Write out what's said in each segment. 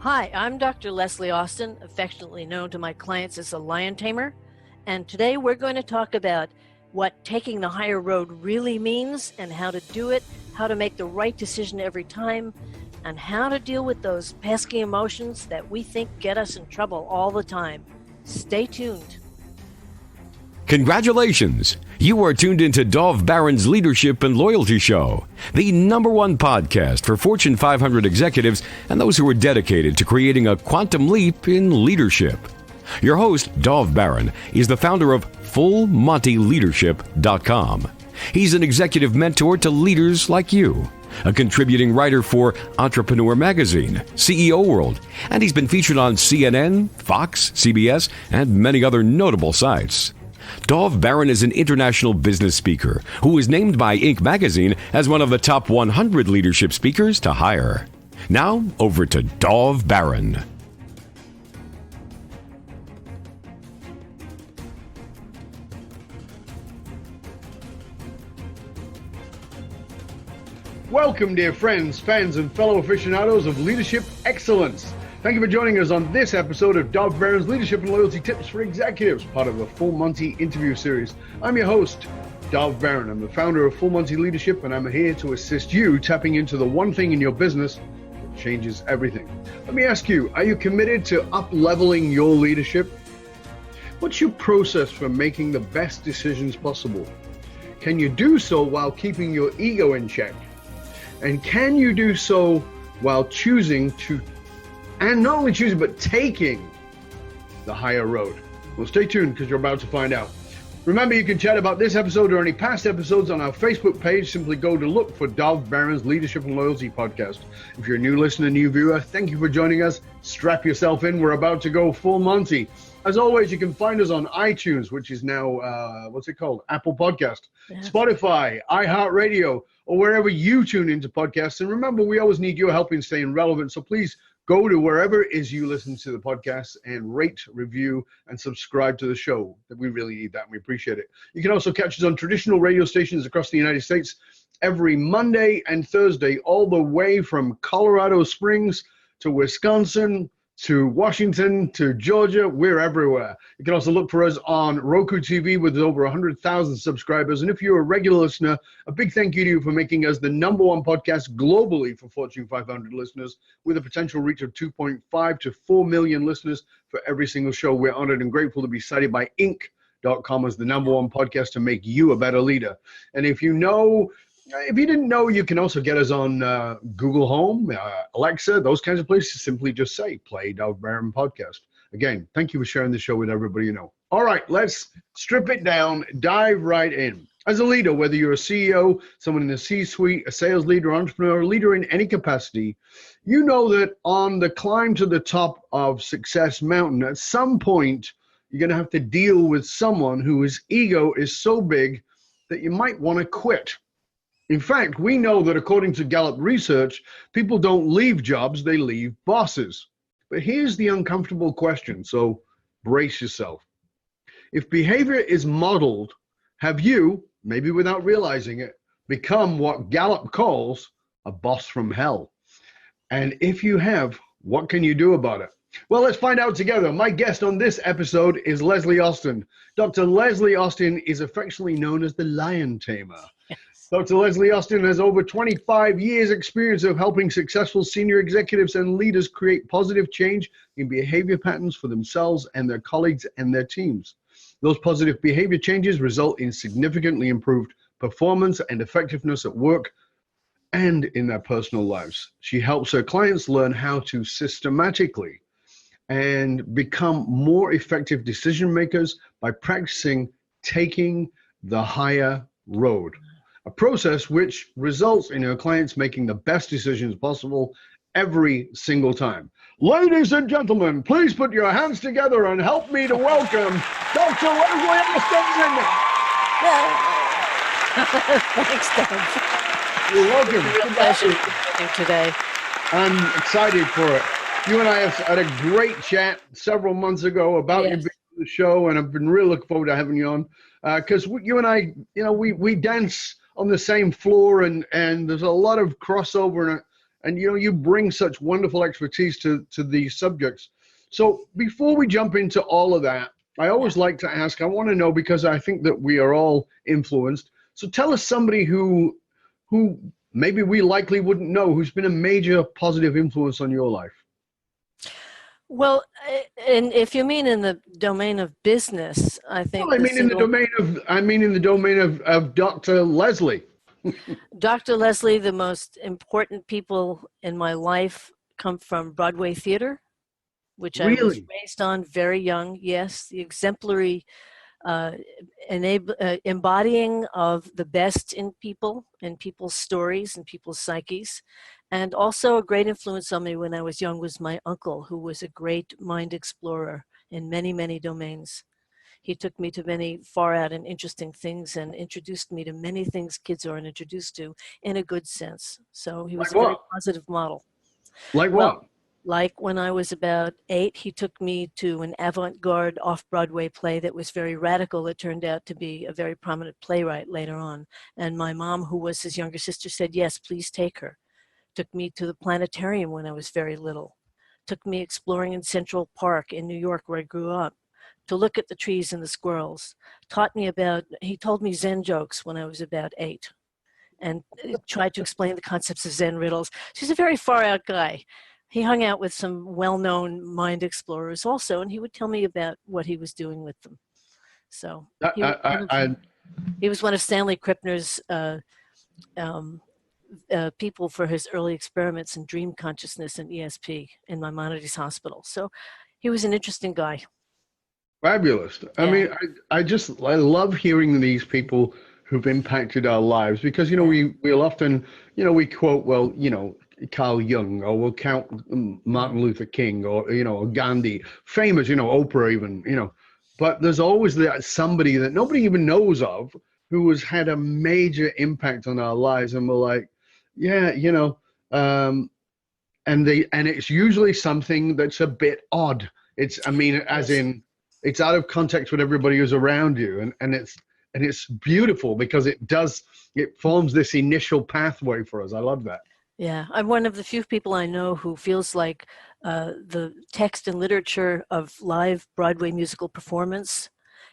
Hi, I'm Dr. Leslie Austin, affectionately known to my clients as the Lion Tamer, and today we're going to talk about what taking the higher road really means and how to do it, how to make the right decision every time, and how to deal with those pesky emotions that we think get us in trouble all the time. Stay tuned. Congratulations! You are tuned into Dov Baron's Leadership and Loyalty Show, the #1 podcast for Fortune 500 executives and those who are dedicated to creating a quantum leap in leadership. Your host, Dov Baron, is the founder of FullMontyLeadership.com. He's an executive mentor to leaders like you, a contributing writer for Entrepreneur Magazine, CEO World, and he's been featured on CNN, Fox, CBS, and many other notable sites. Dov Baron is an international business speaker who was named by Inc. magazine as one of the top 100 leadership speakers to hire. Now, over to Dov Baron. Welcome, dear friends, fans, and fellow aficionados of leadership excellence. Thank you for joining us on this episode of Dov Baron's Leadership and Loyalty Tips for Executives, part of the Full Monty interview series. I'm your host, Dov Baron. I'm the founder of Full Monty Leadership, and I'm here to assist you tapping into the one thing in your business that changes everything. Let me ask you, are you committed to up-leveling your leadership? What's your process for making the best decisions possible? Can you do so while keeping your ego in check? And can you do so while choosing to, and not only choosing, but taking the higher road? Well, stay tuned because you're about to find out. Remember, you can chat about this episode or any past episodes on our Facebook page. Simply go to look for Dov Baron's Leadership and Loyalty Podcast. If you're a new listener, new viewer, thank you for joining us. Strap yourself in. We're about to go full Monty. As always, you can find us on iTunes, which is now, Apple Podcast, Spotify, iHeartRadio, or wherever you tune into podcasts. And remember, we always need your help in staying relevant. So please go to wherever it is you listen to the podcast and rate, review, and subscribe to the show. We really need that, and we appreciate it. You can also catch us on traditional radio stations across the United States every Monday and Thursday, all the way from Colorado Springs to Wisconsin, to Washington, to Georgia. We're everywhere. You can also look for us on Roku TV with over 100,000 subscribers. And if you're a regular listener, a big thank you to you for making us the #1 podcast globally for Fortune 500 listeners, with a potential reach of 2.5 to 4 million listeners for every single show. We're honored and grateful to be cited by Inc.com as the #1 podcast to make you a better leader. And if you didn't know, you can also get us on Google Home, Alexa, those kinds of places. Simply just say, play Dov Baron Podcast. Again, thank you for sharing the show with everybody you know. All right, let's strip it down, dive right in. As a leader, whether you're a CEO, someone in the C-suite, a sales leader, entrepreneur, a leader in any capacity, you know that on the climb to the top of Success Mountain, at some point, you're going to have to deal with someone whose ego is so big that you might want to quit. In fact, we know that according to Gallop research, people don't leave jobs, they leave bosses. But here's the uncomfortable question, so brace yourself. If behavior is modeled, have you, maybe without realizing it, become what Gallop calls a boss from hell? And if you have, what can you do about it? Well, let's find out together. My guest on this episode is Leslie Austin. Dr. Leslie Austin is affectionately known as the Lion Tamer. Dr. Leslie Austin has over 25 years experience of helping successful senior executives and leaders create positive change in behavior patterns for themselves and their colleagues and their teams. Those positive behavior changes result in significantly improved performance and effectiveness at work and in their personal lives. She helps her clients learn how to systematically and become more effective decision makers by practicing taking the higher road. A process which results in your clients making the best decisions possible every single time. Ladies and gentlemen, please put your hands together and help me to welcome Dr. Leslie Austin. Thanks, Dov. You're welcome. Real pleasure to be here today. I'm excited for it. You and I have had a great chat several months ago about you being on the show, and I've been really looking forward to having you on because you and I, we dance on the same floor, and there's a lot of crossover and you bring such wonderful expertise to these subjects. So before we jump into all of that, I always like to ask, I want to know, because I think that we are all influenced. So tell us somebody who maybe we likely wouldn't know, who's been a major positive influence on your life. Well, and if you mean in the domain of business, I think Well, I mean in the domain of Dr. Leslie. Dr. Leslie, the most important people in my life come from Broadway theater, which I was Really? raised on very young. Yes, the exemplary embodying of the best in people and people's stories and people's psyches. And also a great influence on me when I was young was my uncle, who was a great mind explorer in many, many domains. He took me to many far out and interesting things and introduced me to many things kids aren't introduced to in a good sense. So he was Like a very what? positive model. Like Well, what? like when I was about 8, he took me to an avant-garde off-Broadway play that was very radical. It turned out to be a very prominent playwright later on. And my mom, who was his younger sister, said, yes, please take her. Took me to the planetarium when I was very little. Took me exploring in Central Park in New York, where I grew up, to look at the trees and the squirrels. He told me Zen jokes when I was about 8 and tried to explain the concepts of Zen riddles. She's a very far out guy. He hung out with some well-known mind explorers also, and he would tell me about what he was doing with them. So he was one of Stanley Krippner's people for his early experiments in dream consciousness and ESP in Maimonides Hospital. So he was an interesting guy. Fabulous. I mean, I love hearing these people who've impacted our lives, because, we'll often, we quote, well, Carl Jung, or we'll count Martin Luther King, or, or Gandhi, famous, Oprah even, but there's always that somebody that nobody even knows of who has had a major impact on our lives. And we're like, yeah, and it's usually something that's a bit odd. As in, it's out of context with everybody who's around you, and it's beautiful because it forms this initial pathway for us. I love that. Yeah, I'm one of the few people I know who feels like the text and literature of live Broadway musical performance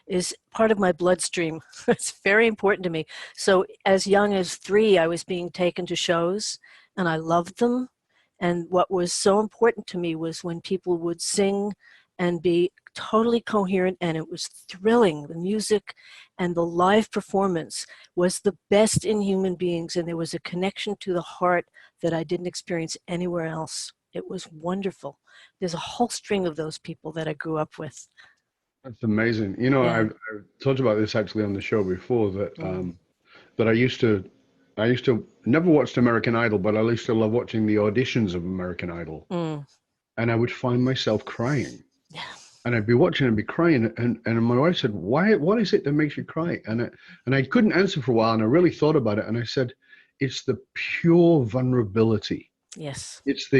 is part of my bloodstream. It's very important to me. So as young as 3, I was being taken to shows, and I loved them. And what was so important to me was when people would sing and be totally coherent, and it was thrilling. The music and the live performance was the best in human beings, and there was a connection to the heart that I didn't experience anywhere else. It was wonderful. There's a whole string of those people that I grew up with. That's amazing. I've talked about this actually on the show before, that that I used to never watched American Idol, but I used to love watching the auditions of American Idol. And I would find myself crying. Yeah. And I'd be watching and be crying, and my wife said, what is it that makes you cry? And I couldn't answer for a while, and I really thought about it, and I said, it's the pure vulnerability. Yes. It's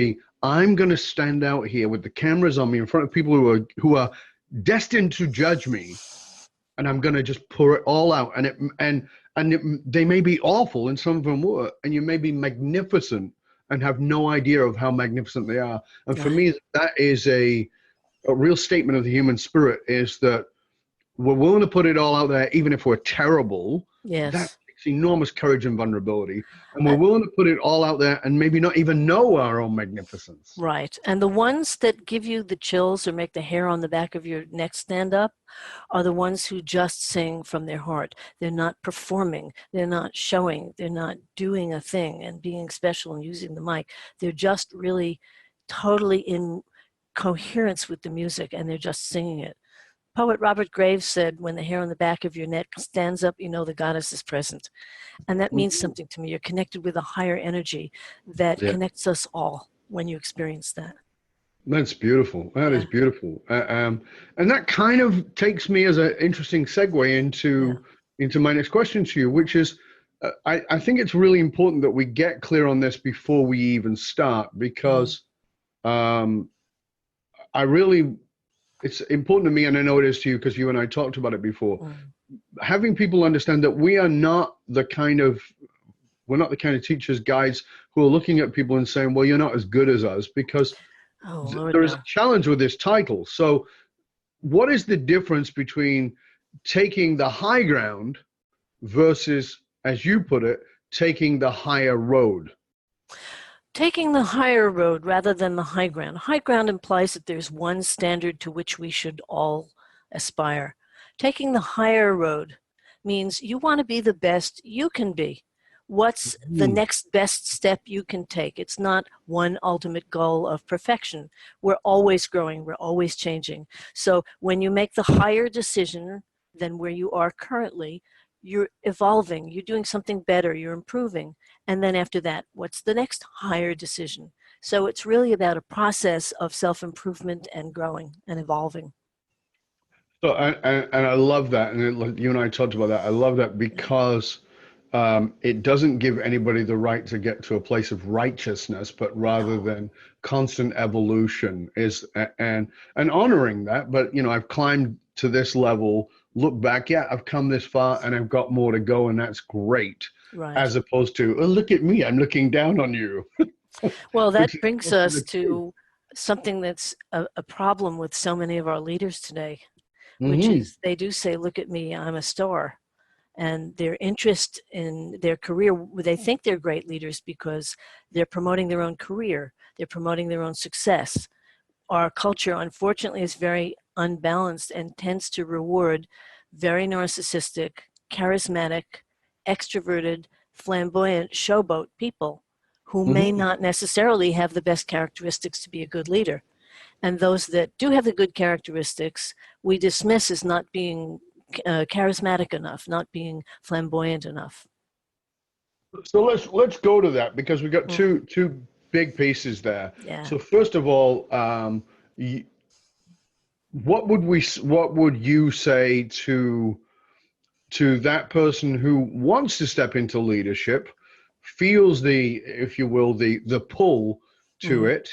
I'm going to stand out here with the cameras on me in front of people who are destined to judge me, and I'm going to just pour it all out. They may be awful, and some of them were, and you may be magnificent and have no idea of how magnificent they are. And for me, that is a real statement of the human spirit, is that we're willing to put it all out there, even if we're terrible. Yes. That takes enormous courage and vulnerability. And we're willing to put it all out there and maybe not even know our own magnificence. Right. And the ones that give you the chills or make the hair on the back of your neck stand up are the ones who just sing from their heart. They're not performing. They're not showing. They're not doing a thing and being special and using the mic. They're just really totally in coherence with the music, and they're just singing it. Poet Robert Graves said, when the hair on the back of your neck stands up, you know the goddess is present. And that means something to me. You're connected with a higher energy that connects us all when you experience that. That's beautiful. That is beautiful. And that kind of takes me as an interesting segue into my next question to you, which is, I think it's really important that we get clear on this before we even start, because it's important to me, and I know it is to you because you and I talked about it before, having people understand that we are not the kind of we're not the kind of teachers, guides who are looking at people and saying, well, you're not as good as us, because Oh, Lord, there is a no. challenge with this title. So what is the difference between taking the high ground versus, as you put it, taking the higher road? Taking the higher road rather than the high ground. High ground implies that there's one standard to which we should all aspire. Taking the higher road means you want to be the best you can be. What's the Mm. next best step you can take? It's not one ultimate goal of perfection. We're always growing, we're always changing. So when you make the higher decision than where you are currently, you're evolving, you're doing something better, you're improving. And then after that, what's the next higher decision? So it's really about a process of self-improvement and growing and evolving. So, and I love that. And like you and I talked about that. I love that because it doesn't give anybody the right to get to a place of righteousness, but rather No, than constant evolution is, and honoring that. But, you know, I've climbed to this level, look back, yeah, I've come this far and I've got more to go. And that's great. right. As opposed to, oh, look at me, I'm looking down on you, Well, that which is brings also us the truth. to something that's a problem with so many of our leaders today, which Hmm. is they do say, look at me, I'm a star. And their interest in their career, they think they're great leaders because they're promoting their own career, they're promoting their own success. Our culture, unfortunately, is very unbalanced and tends to reward very narcissistic, charismatic, extroverted, flamboyant, showboat people who may Hmm. not necessarily have the best characteristics to be a good leader. And those that do have the good characteristics, we dismiss as not being charismatic enough, not being flamboyant enough. So let's go to that because we got Mm, two big pieces there. yeah. So first of all, what would you say to that person who wants to step into leadership, feels the, if you will, the pull to Mhm. it,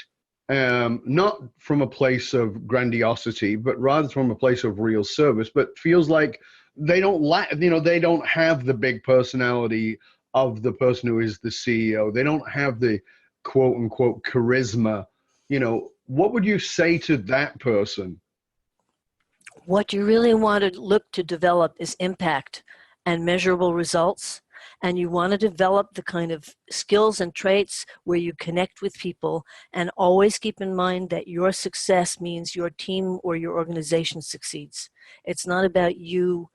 not from a place of grandiosity, but rather from a place of real service, but feels like they don't lack, you know, they don't have the big personality of the person who is the CEO. They don't have the quote unquote charisma. You know, what would you say to that person? What you really want to look to develop is impact and measurable results. And you want to develop the kind of skills and traits where you connect with people and always keep in mind that your success means your team or your organization succeeds. It's not about you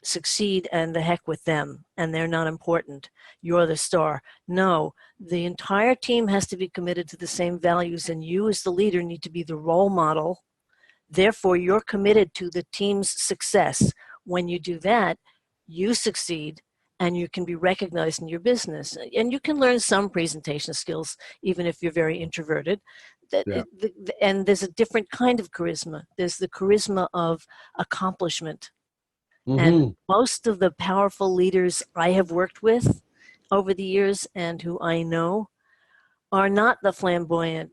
succeed and the heck with them and they're not important. You're the star. No, the entire team has to be committed to the same values, and you as the leader need to be the role model. Therefore, you're committed to the team's success. When you do that, you succeed and you can be recognized in your business. And you can learn some presentation skills, even if you're very introverted. Yeah. And there's a different kind of charisma. There's the charisma of accomplishment. And Hmm. most of the powerful leaders I have worked with over the years and who I know are not the flamboyant,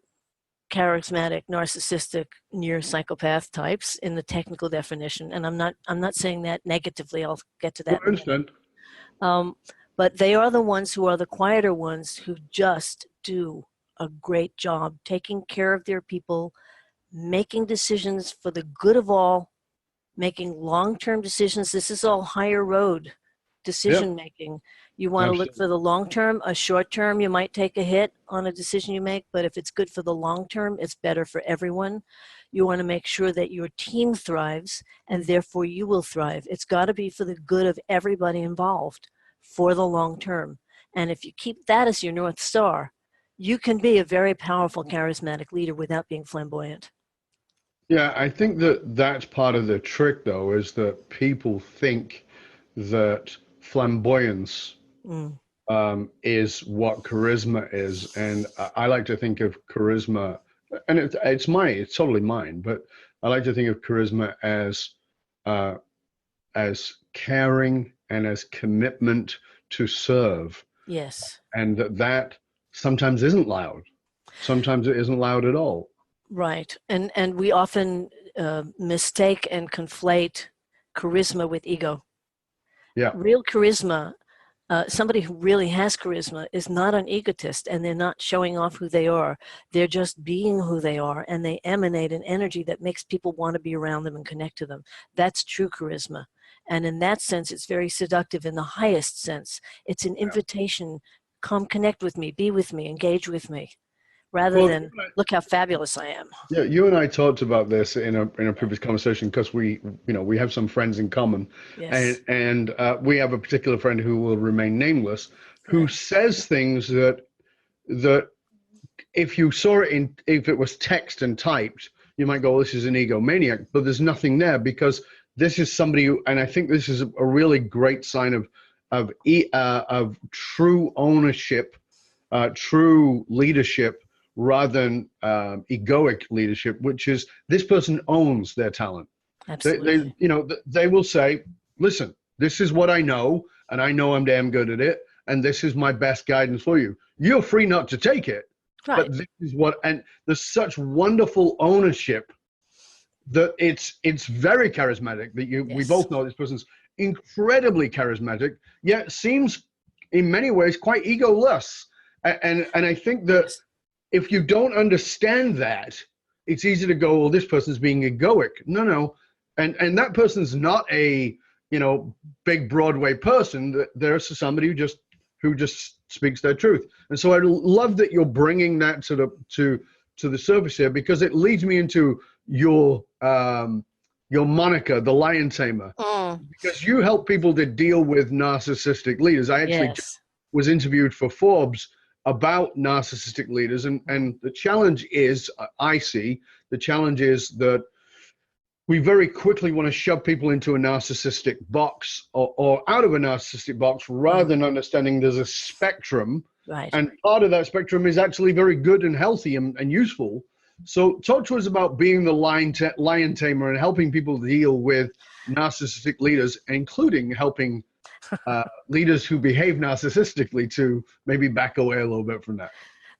charismatic, narcissistic, near psychopath types in the technical definition. And I'm not saying that negatively. I'll get to No, that I in a minute. understand. But they are the ones who are the quieter ones who just do a great job taking care of their people, making decisions for the good of all, making long-term decisions. This is all higher road decision Yep. making. You want to look Absolutely. for the long term. A short term, you might take a hit on a decision you make, but if it's good for the long term, it's better for everyone. You want to make sure that your team thrives and therefore you will thrive. It's got to be for the good of everybody involved for the long term. And if you keep that as your North Star, you can be a very powerful, charismatic leader without being flamboyant. Yeah, I think that that's part of the trick, though, is that people think that flamboyance Mm. is what charisma is, and I like to think of charisma, and it's totally mine, but I like to think of charisma uh, as caring and as commitment to serve, Yes. and that sometimes isn't loud, sometimes it isn't loud at all. Right. And we often mistake and conflate charisma with ego. Yeah. Real charisma Somebody who really has charisma is not an egotist, and they're not showing off who they are. They're just being who they are, and they emanate an energy that makes people want to be around them and connect to them. That's true charisma. And in that sense, it's very seductive in the highest sense. It's an invitation, come connect with me, be with me, engage with me, rather than look how fabulous I am. Yeah, you and I talked about this in a previous conversation because we have some friends in common, Yes. and we have a particular friend who will remain nameless, who Right. says things that if you saw it if it was text and typed, you might go, oh, this is an egomaniac, but there's nothing there because this is somebody who, and I think this is a really great sign of true ownership, true leadership rather than egoic leadership, which is this person owns their talent. Absolutely. They will say, listen, this is what I know, and I know I'm damn good at it, and this is my best guidance for you. You're free not to take it, Right. but this is what, and there's such wonderful ownership that it's very charismatic that we Yes. both know this person's incredibly charismatic, yet seems in many ways quite egoless. And I think that Yes. if you don't understand that, it's easy to go, well, this person's being egoic. No. And that person's not a, big Broadway person. There's somebody who just speaks their truth. And so I love that you're bringing that to the surface here, because it leads me into your moniker, the Lion Tamer, because you help people to deal with narcissistic leaders. I actually Yes. was interviewed for Forbes about narcissistic leaders, and the challenge is, the challenge is that we very quickly want to shove people into a narcissistic box or out of a narcissistic box, rather than understanding there's a spectrum. Right. And part of that spectrum is actually very good and healthy and useful. So talk to us about being the lion tamer and helping people deal with narcissistic leaders, including helping leaders who behave narcissistically to maybe back away a little bit from that.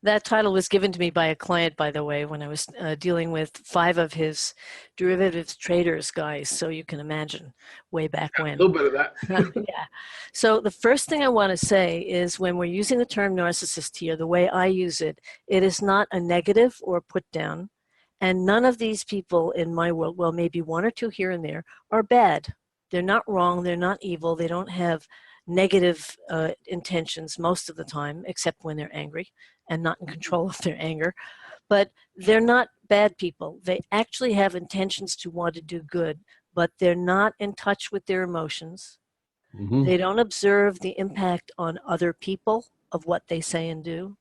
That title was given to me by a client, by the way, when I was dealing with 5 of his derivatives traders guys. So you can imagine way back when. A little bit of that. Yeah. So the first thing I want to say is, when we're using the term narcissist here, the way I use it, it is not a negative or put down. And none of these people in my world, well, maybe 1 or 2 here and there, are bad. They're not wrong. They're not evil. They don't have negative intentions most of the time, except when they're angry and not in control of their anger. But they're not bad people. They actually have intentions to want to do good, but they're not in touch with their emotions. Mm-hmm. They don't observe the impact on other people of what they say and do.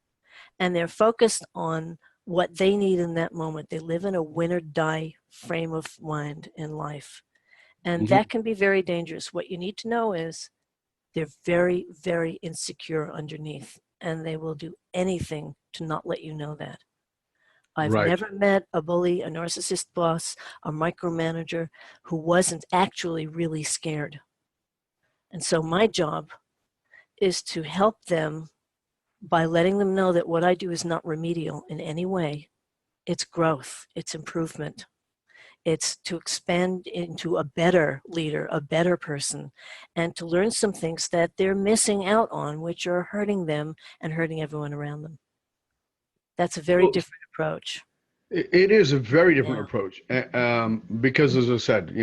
And they're focused on what they need in that moment. They live in a win or die frame of mind in life. And that can be very dangerous. What you need to know is they're very, very insecure underneath, and they will do anything to not let you know that. I've never met a bully, a narcissist boss, a micromanager who wasn't actually really scared. And so my job is to help them by letting them know that what I do is not remedial in any way. It's growth, it's improvement. It's to expand into a better leader, a better person, and to learn some things that they're missing out on, which are hurting them and hurting everyone around them. That's a very different approach. It is a very different Yeah. approach, because, as I said,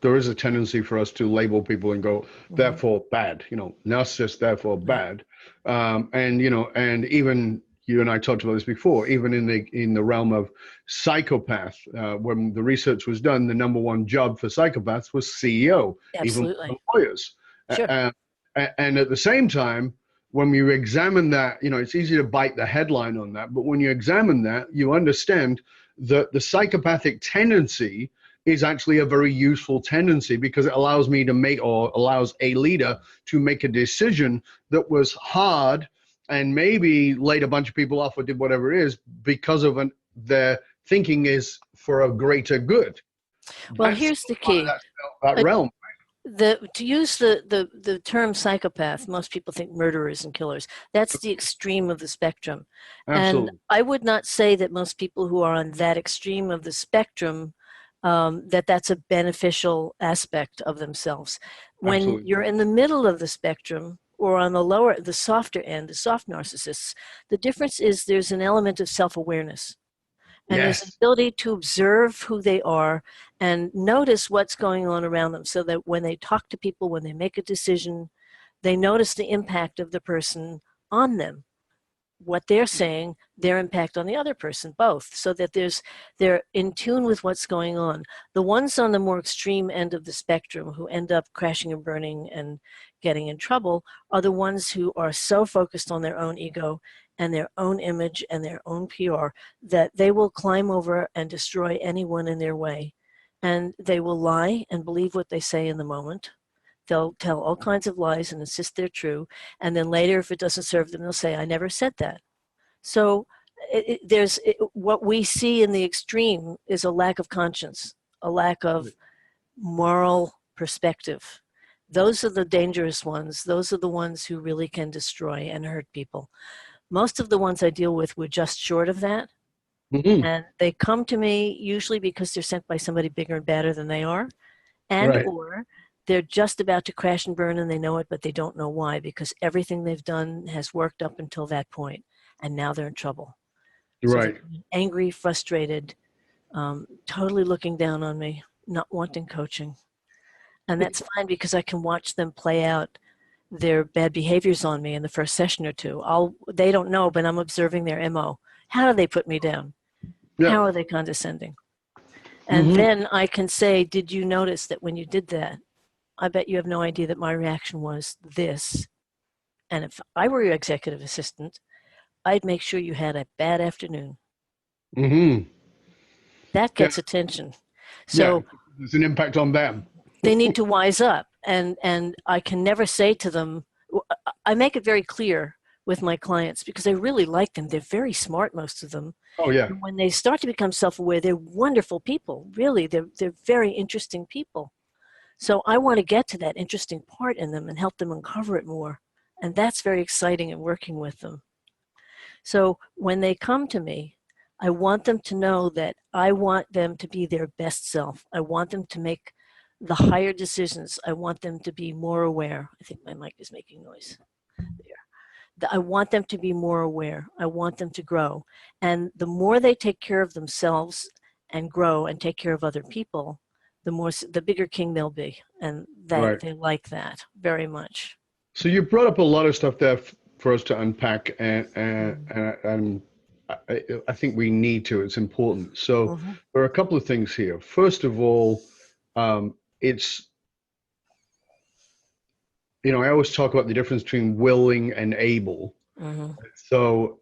there is a tendency for us to label people and go, therefore bad, narcissist, therefore bad, and even you and I talked about this before. Even in the realm of psychopath, when the research was done, the number 1 job for psychopaths was CEO, Absolutely. even for lawyers. Sure. And at the same time, when you examine that, it's easy to bite the headline on that, but when you examine that, you understand that the psychopathic tendency is actually a very useful tendency, because it allows me to make, or allows a leader to make a decision that was hard and maybe laid a bunch of people off or did whatever it is, because of their thinking is for a greater good. Well, That's here's the key. that realm. To use the term psychopath, most people think murderers and killers. That's the extreme of the spectrum. Absolutely. And I would not say that most people who are on that extreme of the spectrum, that's a beneficial aspect of themselves. When Absolutely. you're in the middle of the spectrum, or on the lower, the softer end, the soft narcissists, the difference is there's an element of self-awareness. And there's an Yes. ability to observe who they are and notice what's going on around them so that when they talk to people, when they make a decision, they notice the impact of the person on them, what they're saying, their impact on the other person, both, so that they're in tune with what's going on. The ones on the more extreme end of the spectrum who end up crashing and burning and getting in trouble are the ones who are so focused on their own ego and their own image and their own PR that they will climb over and destroy anyone in their way. And they will lie and believe what they say in the moment. They'll tell all kinds of lies and insist they're true. And then later, if it doesn't serve them, they'll say, I never said that. So what we see in the extreme is a lack of conscience, a lack of moral perspective. Those are the dangerous ones. Those are the ones who really can destroy and hurt people. Most of the ones I deal with were just short of that. Hmm. And they come to me usually because they're sent by somebody bigger and badder than they are, and Right. or they're just about to crash and burn and they know it, but they don't know why, because everything they've done has worked up until that point, and now they're in trouble. So they're Right. angry, frustrated, totally looking down on me, not wanting coaching. And that's fine because I can watch them play out their bad behaviors on me in the first session or two. They don't know, but I'm observing their MO. How do they put me down? Yeah. How are they condescending? And Hmm. then I can say, did you notice that when you did that, I bet you have no idea that my reaction was this. And if I were your executive assistant, I'd make sure you had a bad afternoon. Hmm. That Yeah. gets attention. Yeah. So There's an impact on them. they need to wise up. And I can never say to them, I make it very clear with my clients because I really like them. They're very smart, most of them. Oh yeah. And when they start to become self-aware, they're wonderful people. Really, they're very interesting people. So I want to get to that interesting part in them and help them uncover it more. And that's very exciting in working with them. So when they come to me, I want them to know that I want them to be their best self. I want them to make the higher decisions. I want them to be more aware. I think my mic is making noise there. I want them to be more aware. I want them to grow. And the more they take care of themselves and grow and take care of other people, the bigger king they'll be. And Right. they like that very much. So you brought up a lot of stuff there for us to unpack, Mm-hmm. and I think we need to. It's important. So Mm-hmm. there are a couple of things here. First of all, it's I always talk about the difference between willing and able. Mm-hmm. So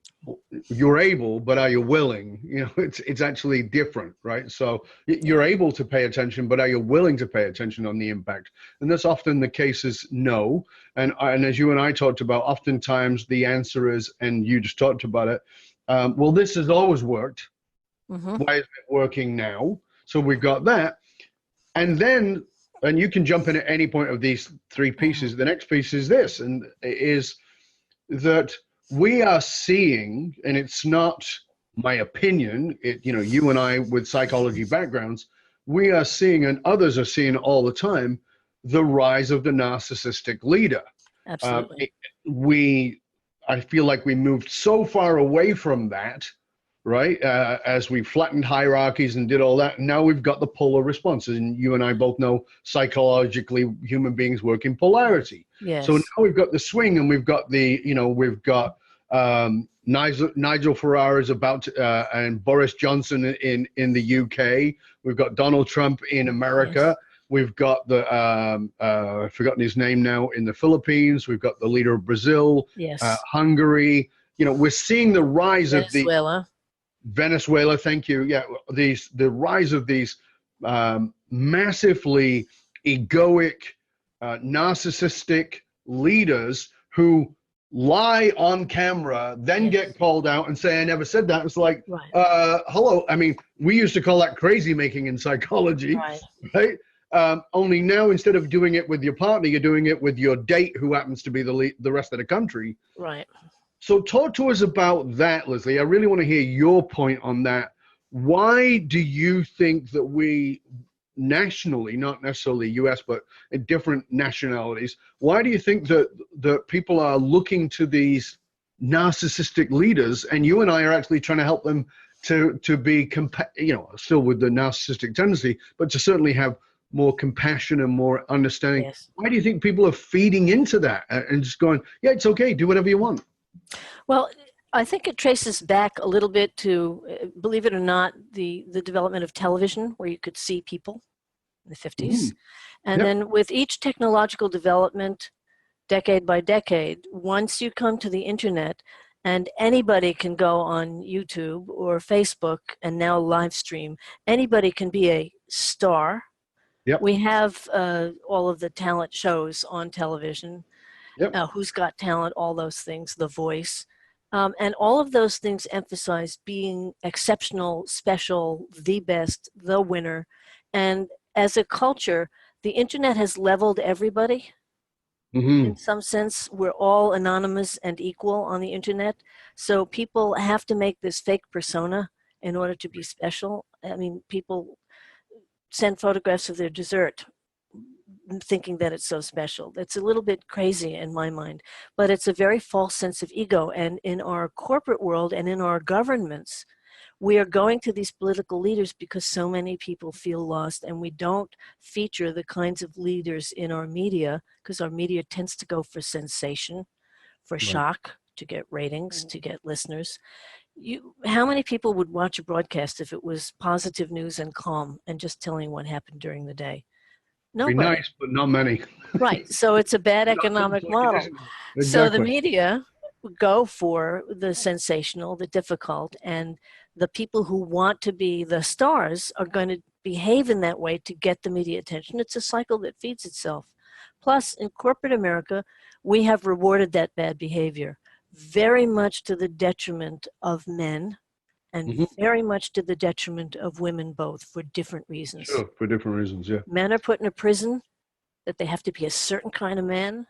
you're able, but are you willing? It's actually different, right? So Yeah. you're able to pay attention, but are you willing to pay attention on the impact? And that's often the case is no. And as you and I talked about, oftentimes the answer is, and you just talked about it. Well, this has always worked. Mm-hmm. Why is it working now? So we've got that, and then, and you can jump in at any point of these three Mm-hmm. pieces. The next piece is this, and it is that we are seeing, and it's not my opinion, you and I with psychology backgrounds, we are seeing, and others are seeing all the time, the rise of the narcissistic leader. Uh, Absolutely. it, we, I feel like we moved so far away from that, right? As we flattened hierarchies and did all that. Now we've got the polar responses. And you and I both know psychologically human beings work in polarity. So now Yes. we've got the swing, and we've got we've got Nigel Farage is about to, and Boris Johnson in the UK. We've got Donald Trump in America. Yes. We've got I've forgotten his name now, in the Philippines. We've got the leader of Brazil, Yes. Hungary. We're seeing the rise of the Venezuela. Venezuela. Thank you. Yeah, the rise of these massively egoic, narcissistic leaders who lie on camera, then Yes. get called out and say, "I never said that." It's like, Right. hello. I mean, we used to call that crazy making in psychology, Right. right? Only now, instead of doing it with your partner, you're doing it with your date, who happens to be the rest of the country. Right. So talk to us about that, Leslie. I really want to hear your point on that. Why do you think that nationally, not necessarily US, but in different nationalities, why do you think that people are looking to these narcissistic leaders, and you and I are actually trying to help them to be, still with the narcissistic tendency, but to certainly have more compassion and more understanding? Yes. Why do you think people are feeding into that and just going, yeah, it's okay, do whatever you want? Well, I think it traces back a little bit to, believe it or not, the development of television, where you could see people in the 50s. And Yep. then with each technological development, decade by decade, once you come to the internet, and anybody can go on YouTube or Facebook and now live stream, anybody can be a star. Yep. We have all of the talent shows on television. Yep. Who's Got Talent, all those things, The Voice. And all of those things emphasize being exceptional, special, the best, the winner. And as a culture, the internet has leveled everybody. In some sense, we're all anonymous and equal on the internet. So people have to make this fake persona in order to be special. I mean, people send photographs of their dessert thinking that it's so special. It's a little bit crazy in my mind, but it's a very false sense of ego. And in our corporate world and in our governments, we are going to these political leaders because so many people feel lost, and we don't feature the kinds of leaders in our media because our media tends to go for sensation, for shock, to get ratings, to get listeners. How many people would watch a broadcast if it was positive news and calm and just telling what happened during the day? Nobody. Be nice, but not many. Right. So it's a bad economic model. Exactly. So the media go for the sensational, the difficult, and the people who want to be the stars are going to behave in that way to get the media attention. It's a cycle that feeds itself. Plus, in corporate America, we have rewarded that bad behavior very much to the detriment of men and very much to the detriment of women, both for different reasons. Sure, for different reasons, yeah. Men are put in a prison that they have to be a certain kind of man,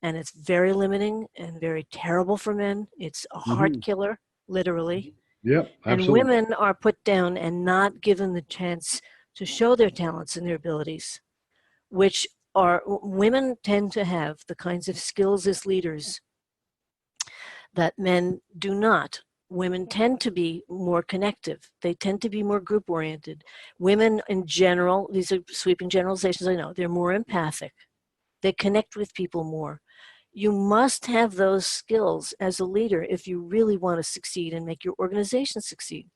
and it's very limiting and very terrible for men. It's a heart killer, literally. Yeah, absolutely. And women are put down and not given the chance to show their talents and their abilities, which are, women tend to have the kinds of skills as leaders that men do not. Women tend to be more connective. They tend to be more group-oriented. Women in general, these are sweeping generalizations, I know, they're more empathic. They connect with people more. You must have those skills as a leader if you really want to succeed and make your organization succeed.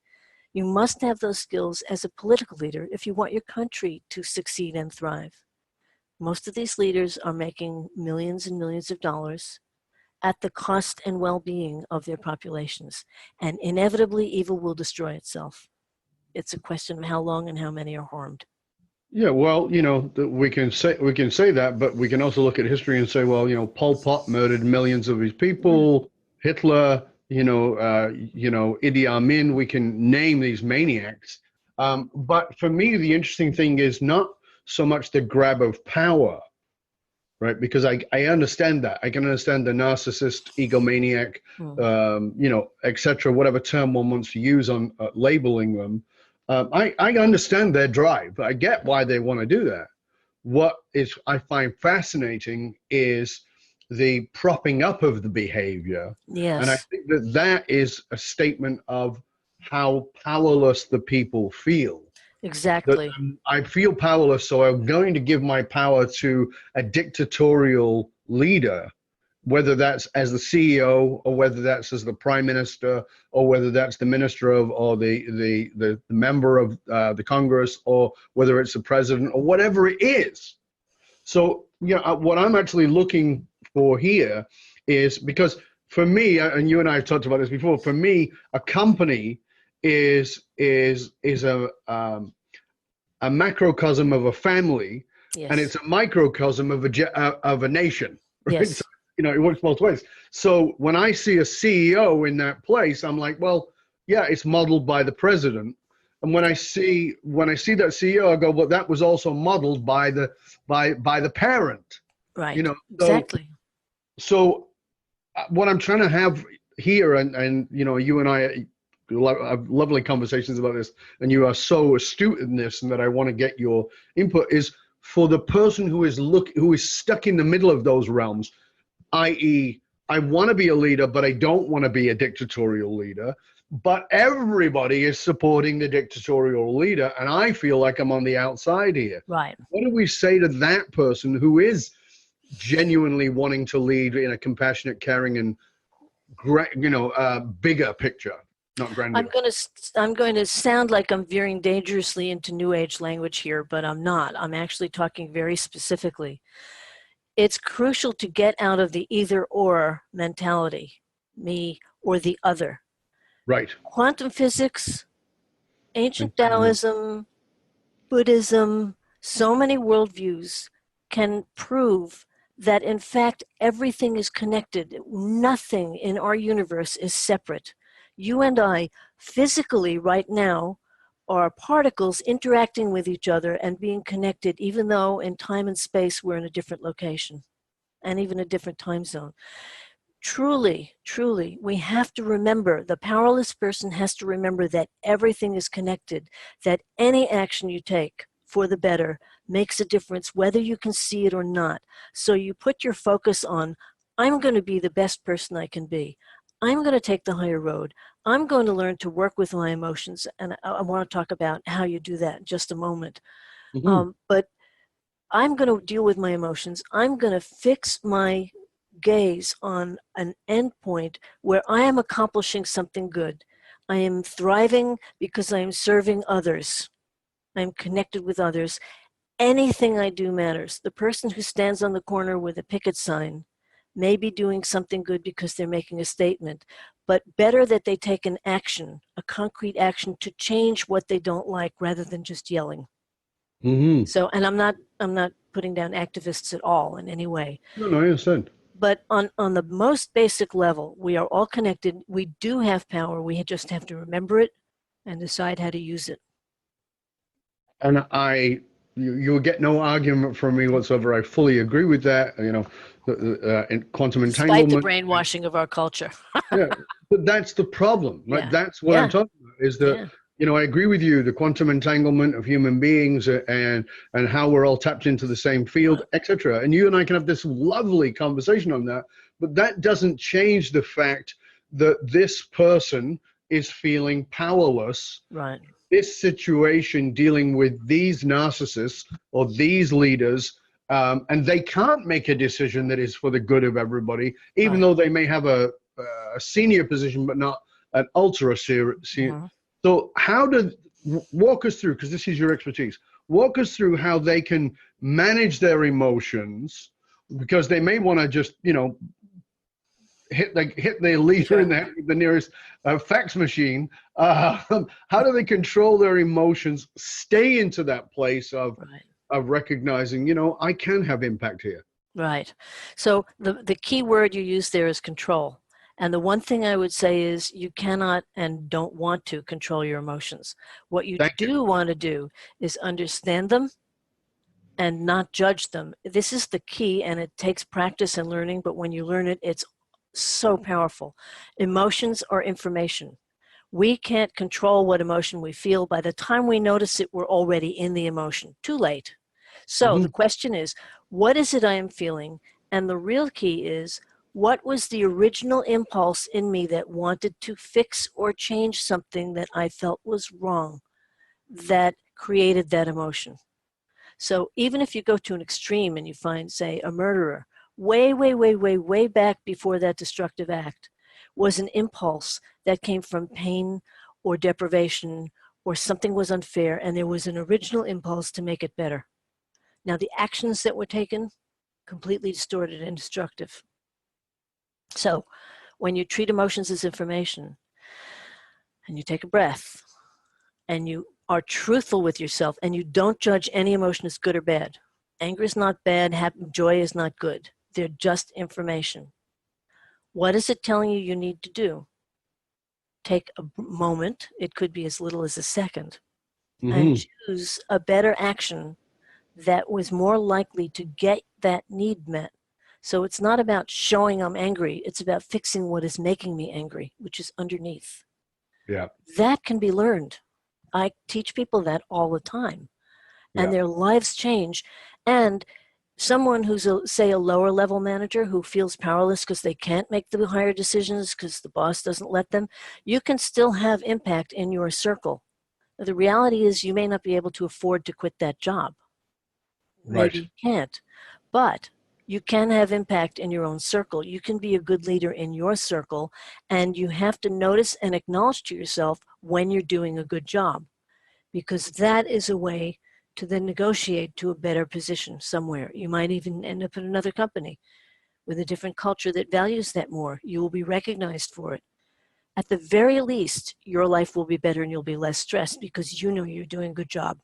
You must have those skills as a political leader if you want your country to succeed and thrive. Most of these leaders are making millions and millions of dollars at the cost and well-being of their populations. And inevitably, evil will destroy itself. It's a question of how long and how many are harmed. Yeah, well, we can say that, but we can also look at history and say, well, Pol Pot murdered millions of his people, Hitler, Idi Amin. We can name these maniacs. But for me, the interesting thing is not so much the grab of power, right? Because I understand that. I can understand the narcissist, egomaniac, et cetera, whatever term one wants to use on labeling them. I understand their drive. I get why they want to do that. What I find fascinating is the propping up of the behavior. Yes. And I think that is a statement of how powerless the people feel. Exactly. That, I feel powerless, so I'm going to give my power to a dictatorial leader, whether that's as the CEO or whether that's as the prime minister or whether that's the minister of or the member of the Congress or whether it's the president or whatever it is. So what I'm actually looking for here is, because for me, and you and I have talked about this before, for me, a company is a macrocosm of a family, and it's a microcosm of a nation. Right? Yes. So, it works both ways. So when I see a CEO in that place, I'm like, well, yeah, it's modeled by the president. And when I see that CEO, I go, well, that was also modeled by the parent. Right. So, exactly. So what I'm trying to have here, and you and I lovely conversations about this, and you are so astute in this, and that I want to get your input, is for the person who is stuck in the middle of those realms, i.e., I want to be a leader, but I don't want to be a dictatorial leader. But everybody is supporting the dictatorial leader, and I feel like I'm on the outside here. Right. What do we say to that person who is genuinely wanting to lead in a compassionate, caring, and bigger picture, not grander? I'm going to sound like I'm veering dangerously into New Age language here, but I'm not. I'm actually talking very specifically. It's crucial to get out of the either or mentality, me or the other. Right. Quantum physics, ancient Taoism, Buddhism, so many worldviews can prove that in fact everything is connected. Nothing in our universe is separate. You and I physically right now are particles interacting with each other and being connected, even though in time and space we're in a different location and even a different time zone. Truly, truly, we have to remember, the powerless person has to remember that everything is connected, that any action you take for the better makes a difference, whether you can see it or not. So you put your focus on, I'm going to be the best person I can be. I'm going to take the higher road. I'm going to learn to work with my emotions. And I want to talk about how you do that in just a moment. But I'm going to deal with my emotions. I'm going to fix my gaze on an endpoint where I am accomplishing something good. I am thriving because I am serving others. I am connected with others. Anything I do matters. The person who stands on the corner with a picket sign may be doing something good because they're making a statement, but better that they take an action, a concrete action to change what they don't like rather than just yelling. So, and I'm not putting down activists at all in any way. No, I understand. But on the most basic level, we are all connected. We do have power. We just have to remember it and decide how to use it. And you'll get no argument from me whatsoever. I fully agree with that. In quantum entanglement. Despite the brainwashing of our culture. Yeah, but that's the problem, right? Yeah. That's what I'm talking about, is that, I agree with you, the quantum entanglement of human beings and how we're all tapped into the same field, etc. And you and I can have this lovely conversation on that, but that doesn't change the fact that this person is feeling powerless. Right. This situation dealing with these narcissists or these leaders, and they can't make a decision that is for the good of everybody, even though they may have a senior position, but not an ultra senior. So walk us through, because this is your expertise, walk us through how they can manage their emotions, because they may want to just, hit the leader in the head with the nearest fax machine. How do they control their emotions, stay into that place of recognizing, I can have impact here? Right. So the key word you use there is control. And the one thing I would say is you cannot and don't want to control your emotions. What you do want to do is understand them and not judge them. This is the key, and it takes practice and learning, but when you learn it, it's so powerful. Emotions are information. We can't control what emotion we feel. By the time we notice it, we're already in the emotion. Too late. So the question is, what is it I am feeling? And the real key is, what was the original impulse in me that wanted to fix or change something that I felt was wrong that created that emotion? So even if you go to an extreme and you find, say, a murderer, way back before that destructive act was an impulse that came from pain or deprivation, or something was unfair, and there was an original impulse to make it better. Now the actions that were taken, completely distorted and destructive. So when you treat emotions as information, and you take a breath, and you are truthful with yourself, and you don't judge any emotion as good or bad. Anger is not bad, joy is not good. They're just information. What is it telling you you need to do? Take a moment, it could be as little as a second, and choose a better action that was more likely to get that need met. So it's not about showing I'm angry, it's about fixing what is making me angry, which is underneath. Yeah. That can be learned. I teach people that all the time, and Yeah. their lives change. And someone who's, say, a lower level manager who feels powerless because they can't make the higher decisions because the boss doesn't let them, you can still have impact in your circle. The reality is you may not be able to afford to quit that job. Right. Maybe you can't, but you can have impact in your own circle. You can be a good leader in your circle, and you have to notice and acknowledge to yourself when you're doing a good job, because that is a way to then negotiate to a better position somewhere. You might even end up in another company with a different culture that values that more. You will be recognized for it. At the very least, your life will be better and you'll be less stressed because you know you're doing a good job.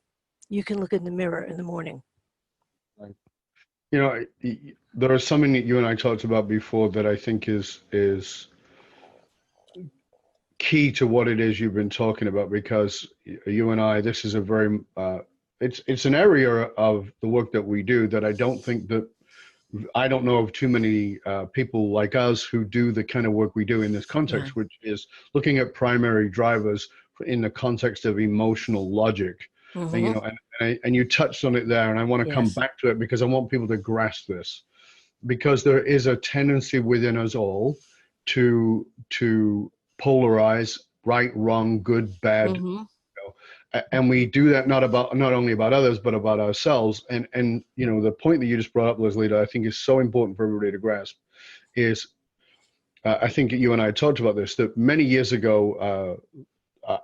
You can look in the mirror in the morning. Right. There is something that you and I talked about before that I think is key to what it is you've been talking about, because you and I, this is a very it's an area of the work that we do that I don't know of too many people like us who do the kind of work we do in this Yeah. context, which is looking at primary drivers in the context of emotional logic. And Mm-hmm. and you touched on it there, and I want to come Yes. back to it because I want people to grasp this, because there is a tendency within us all to polarize right, wrong, good, bad, Mm-hmm. and we do that not only about others but about ourselves. And the point that you just brought up, Leslie, that I think is so important for everybody to grasp is, I think you and I talked about this, that many years ago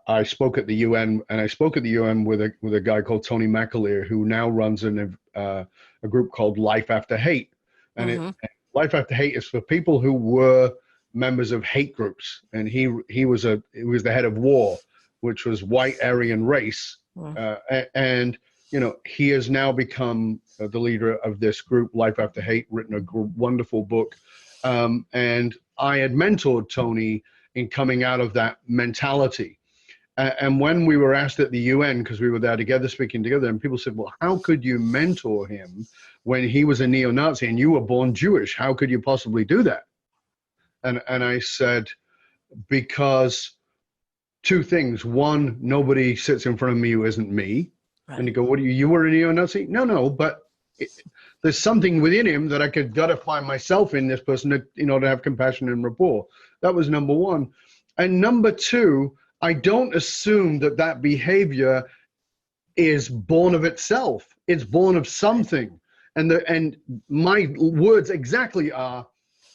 I spoke at the UN, and I spoke at the UN with a guy called Tony McAleer, who now runs a group called Life After Hate. And Mm-hmm. Life After Hate is for people who were members of hate groups, and he was the head of WAR, which was White Aryan Race, Mm-hmm. and he has now become the leader of this group, Life After Hate, written a wonderful book, and I had mentored Tony in coming out of that mentality. And when we were asked at the UN, because we were there together, speaking together, and people said, well, how could you mentor him when he was a neo-Nazi and you were born Jewish? How could you possibly do that? And I said, because two things. One, nobody sits in front of me who isn't me. And Right. you go, what are you were a neo-Nazi? No, but there's something within him that I could gotta find myself in this person to have compassion and rapport. That was number one. And number two, I don't assume that behavior is born of itself. It's born of something. And my words exactly are,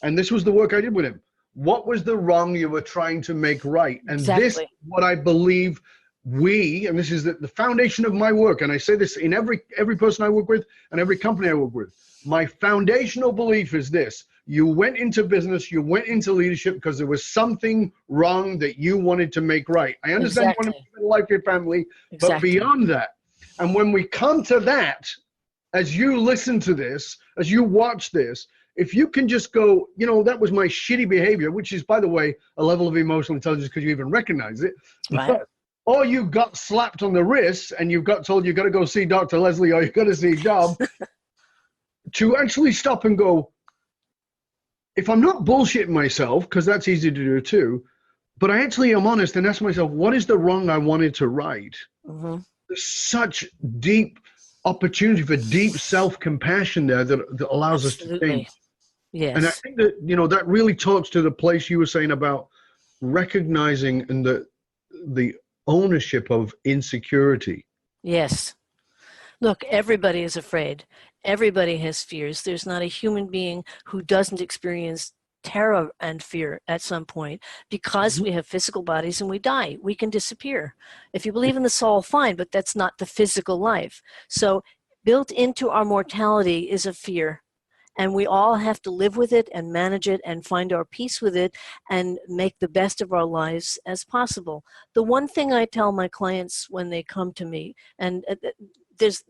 and this was the work I did with him. What was the wrong you were trying to make right? And this is Exactly. what I believe and this is the foundation of my work. And I say this in every person I work with and every company I work with. My foundational belief is this: you went into business, you went into leadership because there was something wrong that you wanted to make right. I understand you want to Exactly. make a life for your family, but Exactly. beyond that, and when we come to that, as you listen to this, as you watch this, if you can just go, that was my shitty behavior, which is, by the way, a level of emotional intelligence because you even recognize it. Right. Or you got slapped on the wrist and you got told you got to go see Dr. Leslie or you got to see Job, to actually stop and go, if I'm not bullshitting myself, because that's easy to do too, but I actually am honest and ask myself, what is the wrong I wanted to right? Mm-hmm. There's such deep opportunity for deep self-compassion there that allows us to change. Absolutely. And I Yes. think that, that really talks to the place you were saying about recognizing and the ownership of insecurity. Yes. Look, everybody is afraid. Everybody has fears. There's not a human being who doesn't experience terror and fear at some point, because Mhm. we have physical bodies and we die. We can disappear. If you believe in the soul, fine, but that's not the physical life. So built into our mortality is a fear. And we all have to live with it and manage it and find our peace with it and make the best of our lives as possible. The one thing I tell my clients when they come to me, and this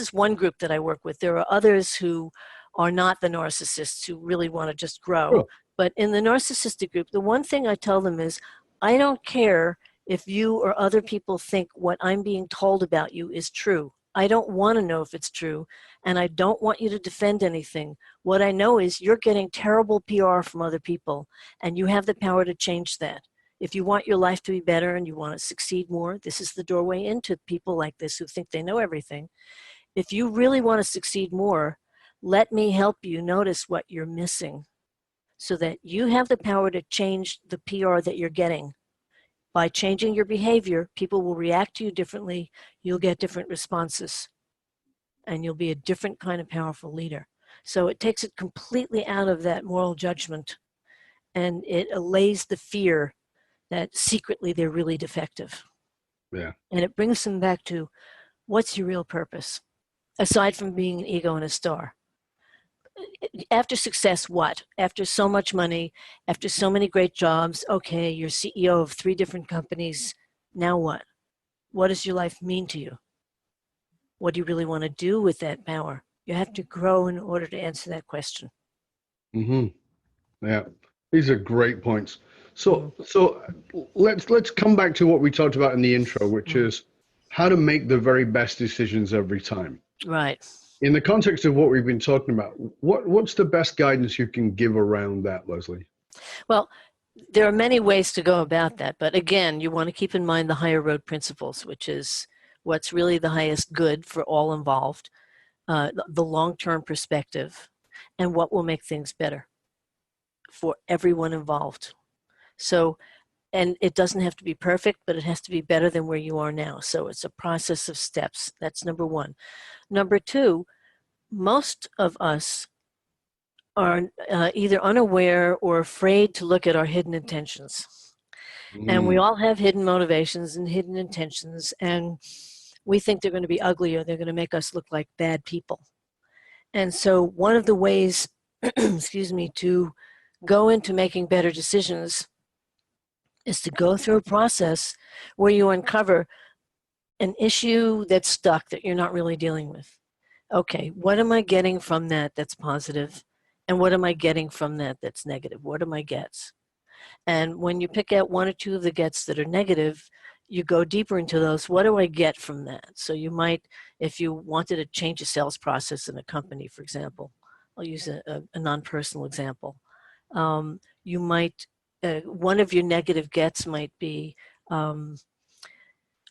is one group that I work with. There are others who are not the narcissists, who really want to just grow. Sure. But in the narcissistic group, the one thing I tell them is, I don't care if you or other people think what I'm being told about you is true. I don't want to know if it's true, and I don't want you to defend anything. What I know is you're getting terrible PR from other people, and you have the power to change that. If you want your life to be better and you want to succeed more, this is the doorway into people like this who think they know everything. If you really want to succeed more, let me help you notice what you're missing so that you have the power to change the PR that you're getting. By changing your behavior, people will react to you differently. You'll get different responses, and you'll be a different kind of powerful leader. So it takes it completely out of that moral judgment, and it allays the fear that secretly they're really defective. Yeah. And it brings them back to, what's your real purpose? Aside from being an ego and a star. After success, what? After so much money, after so many great jobs, okay, you're CEO of 3 different companies. Now what? What does your life mean to you? What do you really want to do with that power? You have to grow in order to answer that question. Yeah, these are great points. So let's come back to what we talked about in the intro, which is how to make the very best decisions every time. Right. In the context of what we've been talking about, what's the best guidance you can give around that, Leslie? Well, there are many ways to go about that, but again, you want to keep in mind the higher road principles, which is what's really the highest good for all involved, the long-term perspective, and what will make things better for everyone involved. So, and it doesn't have to be perfect, but it has to be better than where you are now. So it's a process of steps. That's number 1. Number 2, most of us are either unaware or afraid to look at our hidden intentions. And we all have hidden motivations and hidden intentions, and we think they're going to be ugly or they're going to make us look like bad people. And so one of the ways, excuse me, to go into making better decisions is to go through a process where you uncover an issue that's stuck that you're not really dealing with. Okay, what am I getting from that that's positive? And what am I getting from that that's negative? What are my gets? And when you pick out 1 or 2 of the gets that are negative, you go deeper into those. What do I get from that? So you might, if you wanted to change a sales process in a company, for example, I'll use a non-personal example. You might, one of your negative gets might be, one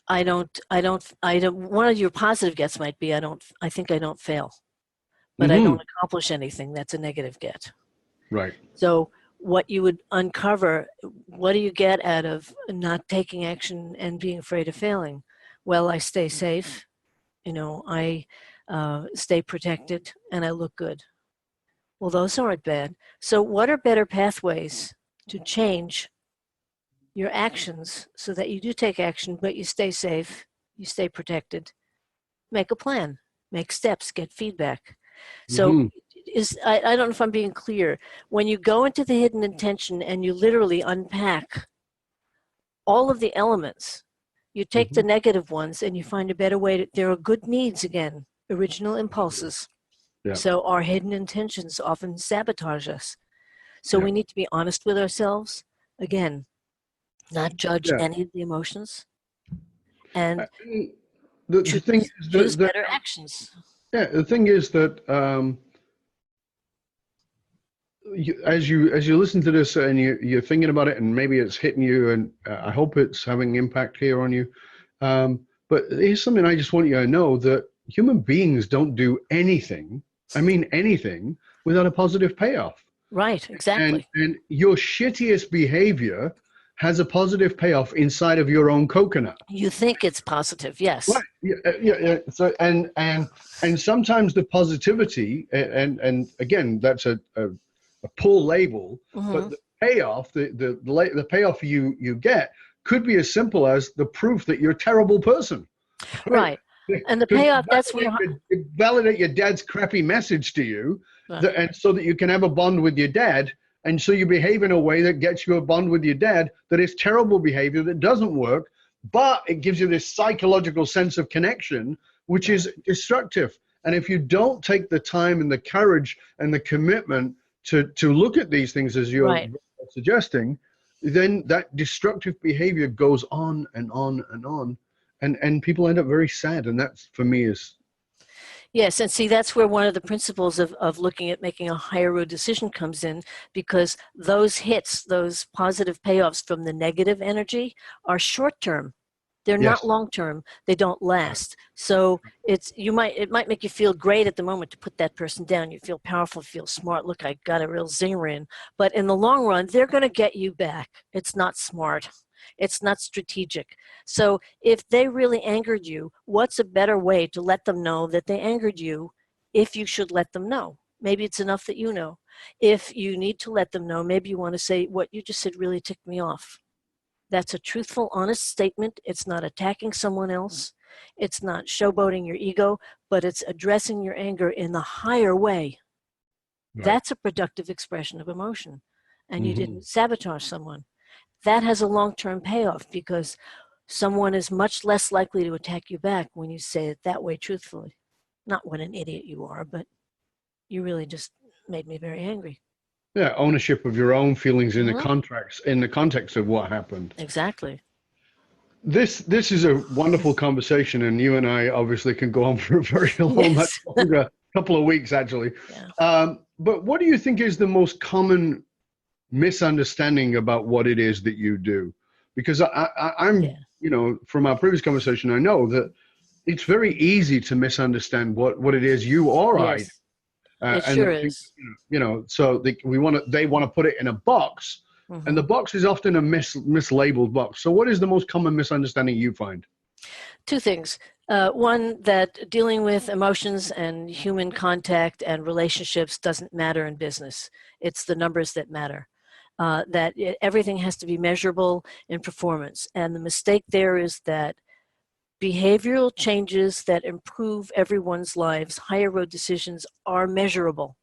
of your positive gets might be, I think I don't fail, but I don't accomplish anything. That's a negative get. Right. So what you would uncover, what do you get out of not taking action and being afraid of failing? Well, I stay safe, I stay protected, and I look good. Well, those aren't bad. So what are better pathways to change your actions so that you do take action, but you stay safe, you stay protected? Make a plan, make steps, get feedback. So I don't know if I'm being clear. When you go into the hidden intention and you literally unpack all of the elements, you take the negative ones and you find a better way to, there are good needs again, original impulses. Yeah. So our hidden intentions often sabotage us. So we need to be honest with ourselves. Again, not judge any of the emotions. And the thing is choose better actions. Yeah, the thing is that as you listen to this and you're thinking about it, and maybe it's hitting you, and I hope it's having impact here on you. But here's something I just want you to know, that human beings don't do anything, I mean anything, without a positive payoff. Right, exactly. And your shittiest behavior has a positive payoff inside of your own coconut. You think it's positive, yes. Right. Yeah. So and sometimes the positivity, and again, that's a poor label, but the payoff, the payoff you get could be as simple as the proof that you're a terrible person. Right. And the payoff, that's where validate your dad's crappy message to you, and so that you can have a bond with your dad. And so you behave in a way that gets you a bond with your dad that is terrible behavior, that doesn't work, but it gives you this psychological sense of connection, which is destructive. And if you don't take the time and the courage and the commitment to look at these things as you're suggesting, then that destructive behavior goes on and on and on. And people end up very sad. And that, for me, is... Yes, and see, that's where one of the principles of looking at making a higher road decision comes in, because those hits, those positive payoffs from the negative energy are short term. They're Yes. not long term. They don't last. So it might make you feel great at the moment to put that person down. You feel powerful, feel smart. Look, I got a real zinger in. But in the long run, they're going to get you back. It's not smart. It's not strategic. So if they really angered you, what's a better way to let them know that they angered you if you should let them know? Maybe it's enough that you know. If you need to let them know, maybe you want to say, what you just said really ticked me off. That's a truthful, honest statement. It's not attacking someone else. It's not showboating your ego, but it's addressing your anger in the higher way. Right. That's a productive expression of emotion. And you Mm-hmm. didn't sabotage someone. That has a long-term payoff, because someone is much less likely to attack you back when you say it that way truthfully. Not what an idiot you are, but you really just made me very angry. Yeah, ownership of your own feelings in the Mm-hmm. contracts, in the context of what happened. Exactly. This is a wonderful conversation, and you and I obviously can go on for a very long, much Yes. longer, couple of weeks actually. Yeah. But what do you think is the most common misunderstanding about what it is that you do? Because I'm, Yeah. from our previous conversation, I know that it's very easy to misunderstand what it is you or I, Yes. It and sure they think, is. so they want to put it in a box, and Mm-hmm. the box is often a mislabeled box. So what is the most common misunderstanding you find? Two things. One, that dealing with emotions and human contact and relationships doesn't matter in business. It's the numbers that matter. Everything has to be measurable in performance. And the mistake there is that behavioral changes that improve everyone's lives, higher road decisions, are measurable,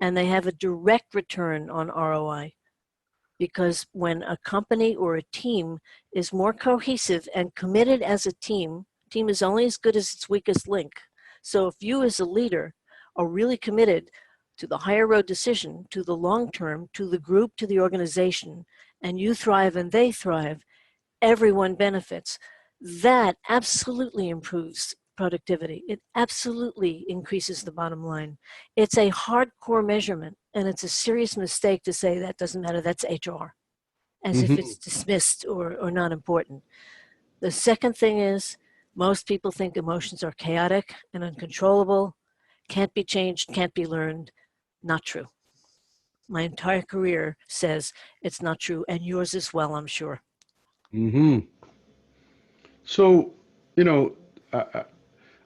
and they have a direct return on ROI. Because when a company or a team is more cohesive and committed as a team is only as good as its weakest link. So if you as a leader are really committed to the higher road decision, to the long term, to the group, to the organization, and you thrive and they thrive, everyone benefits. That absolutely improves productivity. It absolutely increases the bottom line. It's a hardcore measurement, and it's a serious mistake to say that doesn't matter, that's HR, as if Hmm. it's dismissed or not important. The second thing is, most people think emotions are chaotic and uncontrollable, can't be changed, can't be learned. Not true. My entire career says it's not true, and yours as well, I'm sure. Hmm. So, you know, I,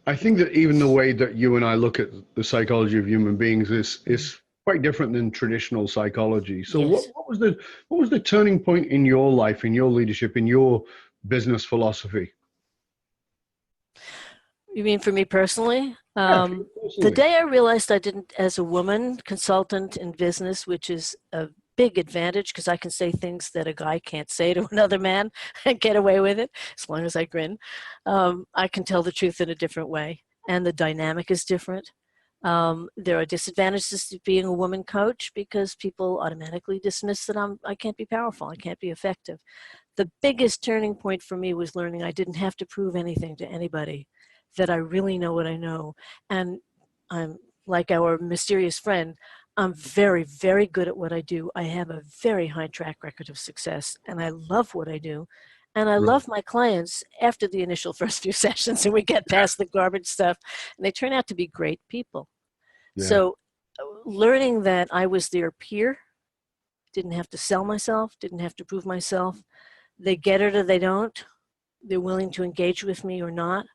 I think that even the way that you and I look at the psychology of human beings is quite different than traditional psychology. So, Yes. what was the turning point in your life, in your leadership, in your business philosophy? You mean for me personally? Yeah, for you The personally. day I realized I didn't, as a woman consultant in business, which is a big advantage because I can say things that a guy can't say to another man and get away with it as long as I grin. I can tell the truth in a different way, and the dynamic is different. There are disadvantages to being a woman coach because people automatically dismiss that I can't be powerful, I can't be effective. The biggest turning point for me was learning I didn't have to prove anything to anybody, that I really know what I know. And I'm like our mysterious friend, I'm very, very good at what I do. I have a very high track record of success, and I love what I do. And I Right. love my clients after the initial first few sessions, and we get past the garbage stuff, and they turn out to be great people. Yeah. So, learning that I was their peer, didn't have to sell myself, didn't have to prove myself. They get it or they don't. They're willing to engage with me or not.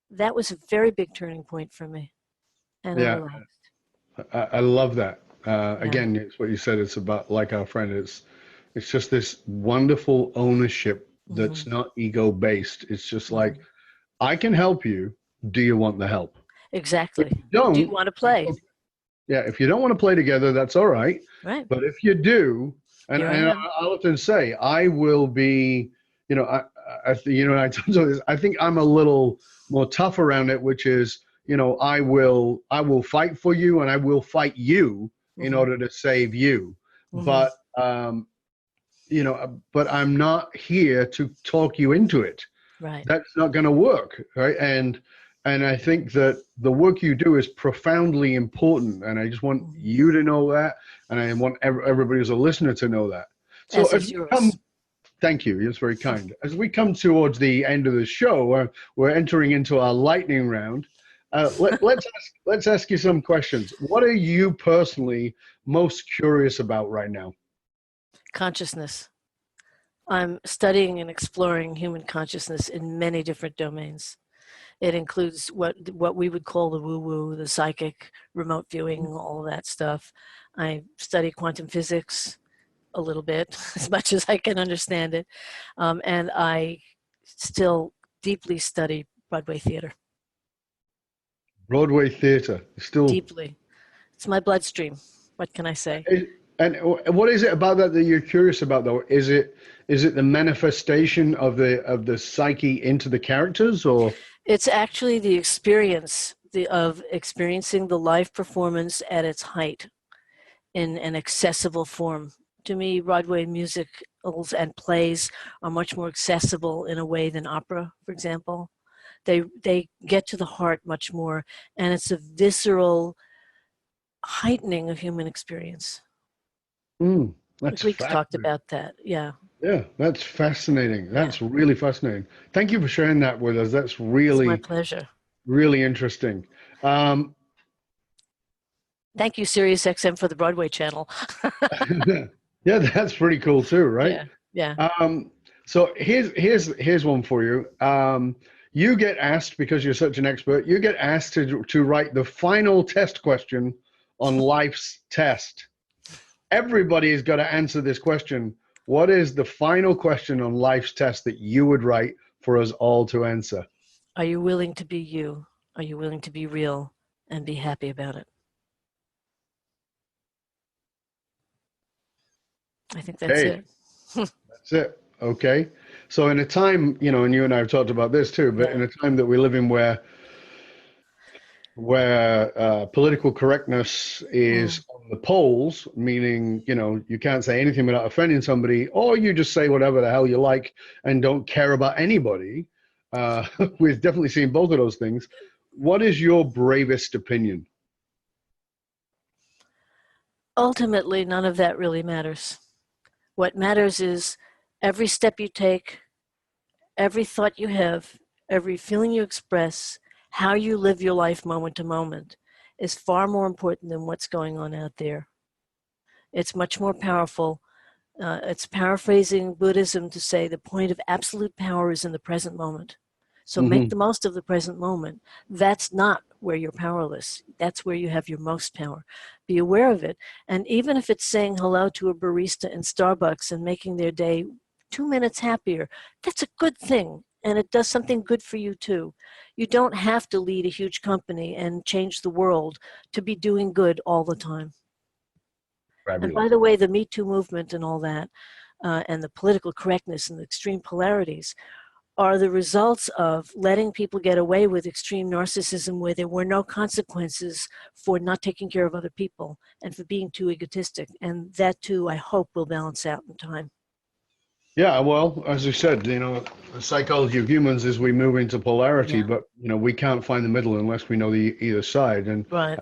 That was a very big turning point for me, and I Yeah. relaxed. I love that. Yeah. Again, it's what you said. It's about like our friend. It's just this wonderful ownership Hmm. that's not ego based. It's just like, Hmm. I can help you. Do you want the help? If Exactly. you Do you don't, want to that's play? okay. Yeah. If you don't want to play together, that's all right. Right. But if you do, and Here I am. I'll often say, I will be. You know, I told you this. I think I'm a little more tough around it, which is, I will fight for you, and I will fight you in Hmm. order to save you. Hmm. But but I'm not here to talk you into it. Right. That's not going to work, right? And And I think that the work you do is profoundly important. And I just want Mhm. you to know that. And I want everybody as a listener to know that. So As as is we come, yours. thank you. It's very kind. As we come towards the end of the show, we're entering into our lightning round. Let's ask you some questions. What are you personally most curious about right now? Consciousness. I'm studying and exploring human consciousness in many different domains. It includes what we would call the woo-woo, the psychic, remote viewing, all of that stuff. I study quantum physics a little bit, as much as I can understand it, and I still deeply study Broadway theater. Broadway theater. Still. Deeply, it's my bloodstream. What can I say? And what is it about that that you're curious about, though? Is it the manifestation of the psyche into the characters, or It's actually the experience of experiencing the live performance at its height in an accessible form. To me, Broadway musicals and plays are much more accessible in a way than opera, for example. They get to the heart much more, and it's a visceral heightening of human experience. mm, that's We've talked fascinating. about that. Yeah, Yeah, that's fascinating. yeah. That's really fascinating. Thank you for sharing that with us. That's It's my really, pleasure. really interesting. Um, Thank you, Sirius XM, for the Broadway channel. yeah, that's pretty cool too, right? Yeah, yeah. Um, so here's one for you. You get asked, because you're such an expert, you get asked to write the final test question on life's test. Everybody's got to answer this question. What is the final question on life's test that you would write for us all to answer? Are you willing to be you? Are you willing to be real and be happy about it? I think that's Okay, it. that's it. Okay. So in a time, and you and I have talked about this too, but in Yeah. a time that we live in where political correctness Mm. is on the polls, meaning, you can't say anything without offending somebody, or you just say whatever the hell you like and don't care about anybody. We've definitely seen both of those things. What is your bravest opinion? Ultimately, none of that really matters. What matters is every step you take, every thought you have, every feeling you express, how you live your life moment to moment is far more important than what's going on out there. It's much more powerful. It's paraphrasing Buddhism to say the point of absolute power is in the present moment. So make Hmm. the most of the present moment. That's not where you're powerless. That's where you have your most power. Be aware of it. And even if it's saying hello to a barista in Starbucks and making their day 2 minutes happier, that's a good thing. And it does something good for you too. You don't have to lead a huge company and change the world to be doing good all the time. And by Fabulous. the way, the Me Too movement and all that, and the political correctness and the extreme polarities are the results of letting people get away with extreme narcissism where there were no consequences for not taking care of other people and for being too egotistic. And that too, I hope, will balance out in time. Yeah, well, as you said, the psychology of humans is we move into polarity, Yeah, but we can't find the middle unless we know the either side. And right.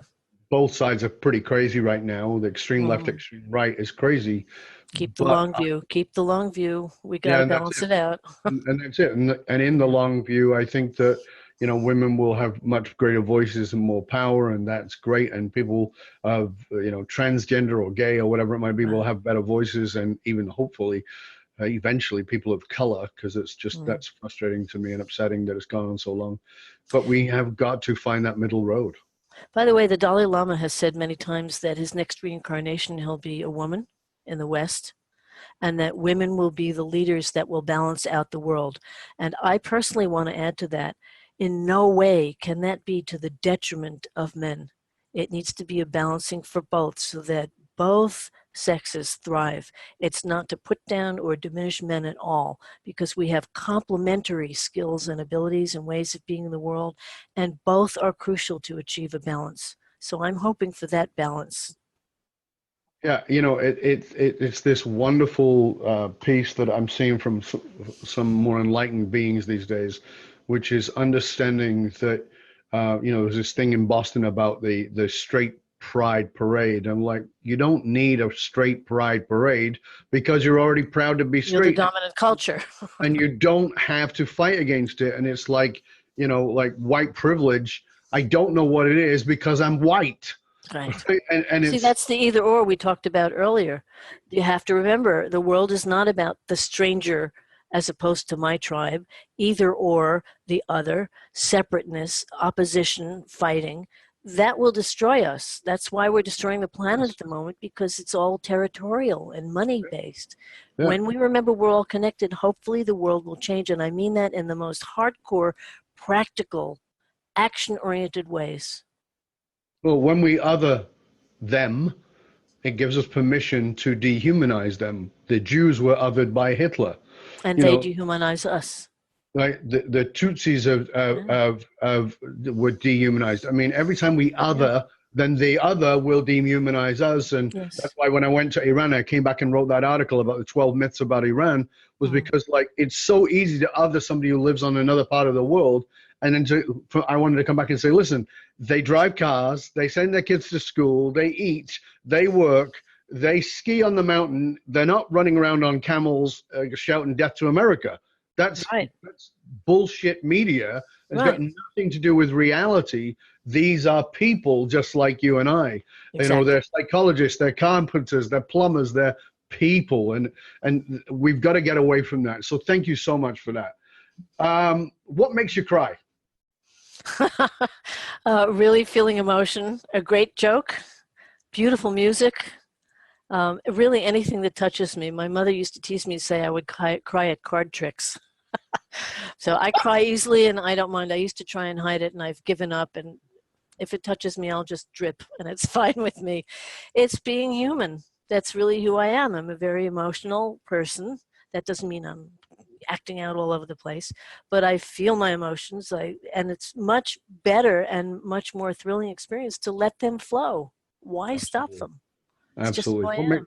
both sides are pretty crazy right now. The extreme left, Mm. extreme right is crazy. Keep the But long view. Keep the long view. We got yeah, to and that's balance it. it out. And that's it. And in the Yeah, long view, I think that women will have much greater voices and more power, and that's great. And people of transgender or gay or whatever it might be will right. have better voices, and even hopefully, eventually, people of color, because it's just Mm. that's frustrating to me and upsetting that it's gone on so long. But we have got to find that middle road. By the way, the Dalai Lama has said many times that his next reincarnation, he'll be a woman in the West, and that women will be the leaders that will balance out the world. And I personally want to add to that, in no way can that be to the detriment of men. It needs to be a balancing for both so that both sexes thrive. It's not to put down or diminish men at all because we have complementary skills and abilities and ways of being in the world, and both are crucial to achieve a balance. So I'm hoping for that balance. Yeah, it's this wonderful piece that I'm seeing from some more enlightened beings these days, which is understanding that. there's this thing in Boston about the straight pride parade. I'm like, you don't need a straight pride parade because you're already proud to be You're the straight, dominant culture. and you don't have to fight against it. And it's like, like white privilege. I don't know what it is because I'm white. Right. And See, it's that's the either or we talked about earlier. You have to remember the world is not about the stranger as opposed to my tribe, either or, the other, separateness, opposition, fighting. That will destroy us. That's why we're destroying the planet at the moment, because it's all territorial and money based. yeah. When we remember we're all connected, hopefully the world will change. And I mean that in the most hardcore, practical, action oriented ways. Well, when we other them, it gives us permission to dehumanize them. The Jews were othered by Hitler. And You they know, dehumanize us. like the Tutsis were dehumanized. I mean, every time we Yeah. other, then the other will dehumanize us. And Yes. that's why when I went to Iran, I came back and wrote that article about the 12 myths about Iran, was because like it's so easy to other somebody who lives on another part of the world. And then I wanted to come back and say, listen, they drive cars, they send their kids to school, they eat, they work, they ski on the mountain. They're not running around on camels shouting death to America. That's bullshit media. It's got nothing to do with reality. These are people just like you and I. Exactly. They're psychologists, they're carpenters, they're plumbers, they're people. And we've got to get away from that. So thank you so much for that. What makes you cry? Really feeling emotion, a great joke, beautiful music, really anything that touches me. My mother used to tease me to say I would cry at card tricks. So I cry easily and I don't mind. I used to try and hide it and I've given up, and if it touches me, I'll just drip and it's fine with me. It's being human. That's really who I am. I'm a very emotional person. That doesn't mean I'm acting out all over the place, but I feel my emotions, and it's much better and much more thrilling experience to let them flow. Why stop them? It's just who I am.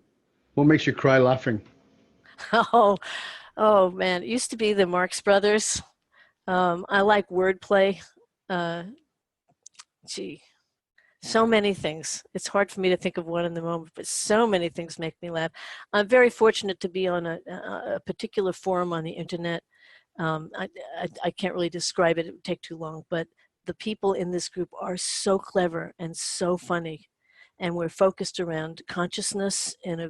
What makes you cry laughing? Oh man, it used to be the Marx Brothers. I like wordplay. Gee, so many things. It's hard for me to think of one in the moment, but so many things make me laugh. I'm very fortunate to be on a particular forum on the internet. I can't really describe it. It would take too long, but the people in this group are so clever and so funny. And we're focused around consciousness in a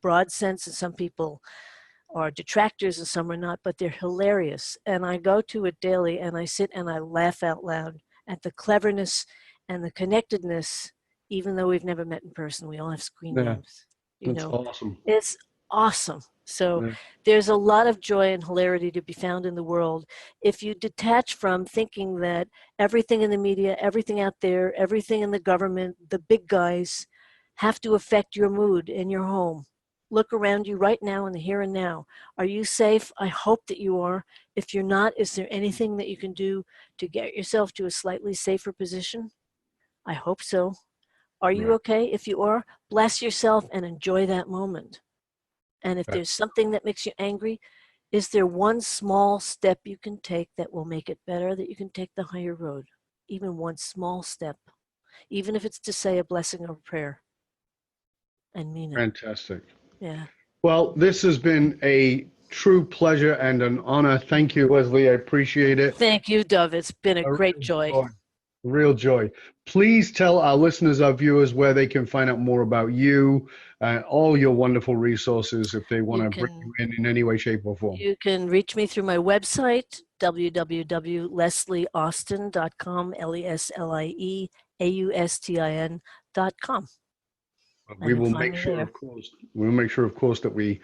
broad sense. And some people are detractors and some are not, but they're hilarious. And I go to it daily and I sit and I laugh out loud at the cleverness and the connectedness, even though we've never met in person. We all have screen names. That's awesome. It's awesome. So there's a lot of joy and hilarity to be found in the world if you detach from thinking that everything in the media, everything out there, everything in the government, the big guys have to affect your mood in your home. Look around you right now in the here and now. Are you safe? I hope that you are. If you're not, is there anything that you can do to get yourself to a slightly safer position? I hope so. Are you okay? If you are, bless yourself and enjoy that moment. And if there's something that makes you angry, is there one small step you can take that will make it better, that you can take the higher road? Even one small step, even if it's to say a blessing or a prayer and mean it. Fantastic. Yeah. Well, this has been a true pleasure and an honor. Thank you, Leslie. I appreciate it. Thank you, Dove. It's been a great joy. Real joy. Please tell our listeners, our viewers, where they can find out more about you and all your wonderful resources if they want to bring you in any way, shape, or form. You can reach me through my website, www.leslieaustin.com, LESLIEAUSTIN.com. We will make sure, of course, that we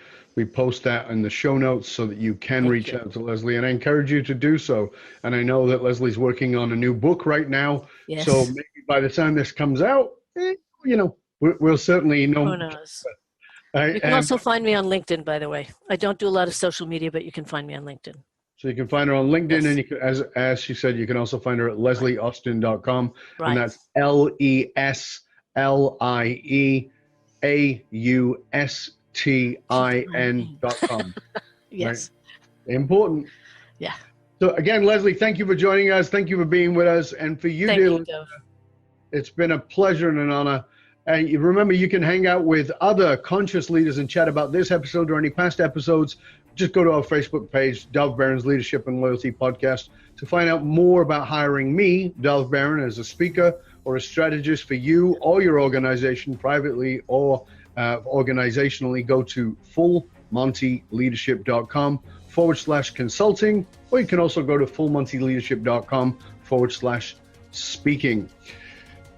post that in the show notes so that you can reach out to Leslie, and I encourage you to do so. And I know that Leslie's working on a new book right now. Yes. So maybe by the time this comes out, we'll certainly know. Who knows? You can also find me on LinkedIn, by the way. I don't do a lot of social media, but you can find me on LinkedIn. So you can find her on LinkedIn, and you can, as she said, you can also find her at leslieaustin.com, and that's LESLIEAUSTIN.com. Yes. Right? Important. Yeah. So again, Leslie, thank you for joining us. Thank you for being with us. And for you, dear listener, it's been a pleasure and an honor. And you remember, you can hang out with other conscious leaders and chat about this episode or any past episodes. Just go to our Facebook page, Dov Baron's Leadership and Loyalty Podcast, to find out more about hiring me, Dov Baron, as a speaker or a strategist for you or your organization, privately or organizationally. Go to fullmontyleadership.com/consulting, or you can also go to fullmontyleadership.com/speaking.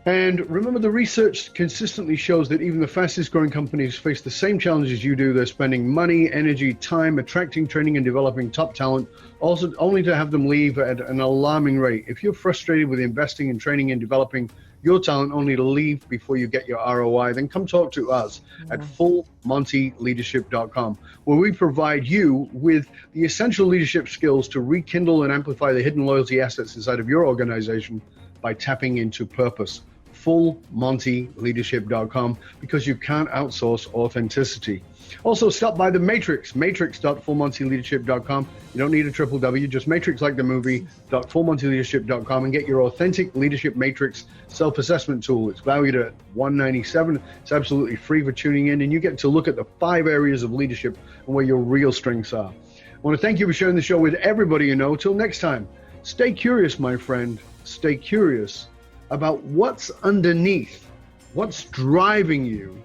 And remember, the research consistently shows that even the fastest growing companies face the same challenges you do. They're spending money, energy, time, attracting, training, and developing top talent, also only to have them leave at an alarming rate. If you're frustrated with investing in training and developing your talent only to leave before you get your ROI, then come talk to us at fullmontyleadership.com, where we provide you with the essential leadership skills to rekindle and amplify the hidden loyalty assets inside of your organization by tapping into purpose. fullmontyleadership.com, because you can't outsource authenticity. Also, stop by the Matrix, matrix.fullmontyleadership.com. You don't need a triple W, just matrix like the movie, .fullmontyleadership.com, and get your authentic leadership matrix self-assessment tool. It's valued at $197. It's absolutely free for tuning in, and you get to look at the 5 areas of leadership and where your real strengths are. I want to thank you for sharing the show with everybody you know. Till next time, stay curious, my friend. Stay curious about what's underneath, what's driving you.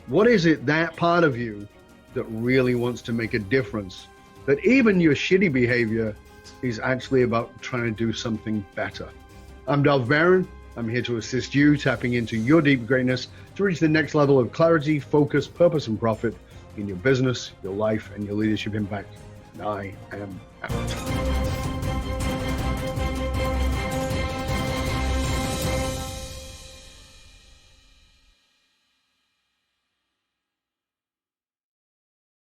What is it, that part of you, that really wants to make a difference? That even your shitty behavior is actually about trying to do something better. I'm Dov Baron. I'm here to assist you tapping into your deep greatness to reach the next level of clarity, focus, purpose, and profit in your business, your life, and your leadership impact. And I am out.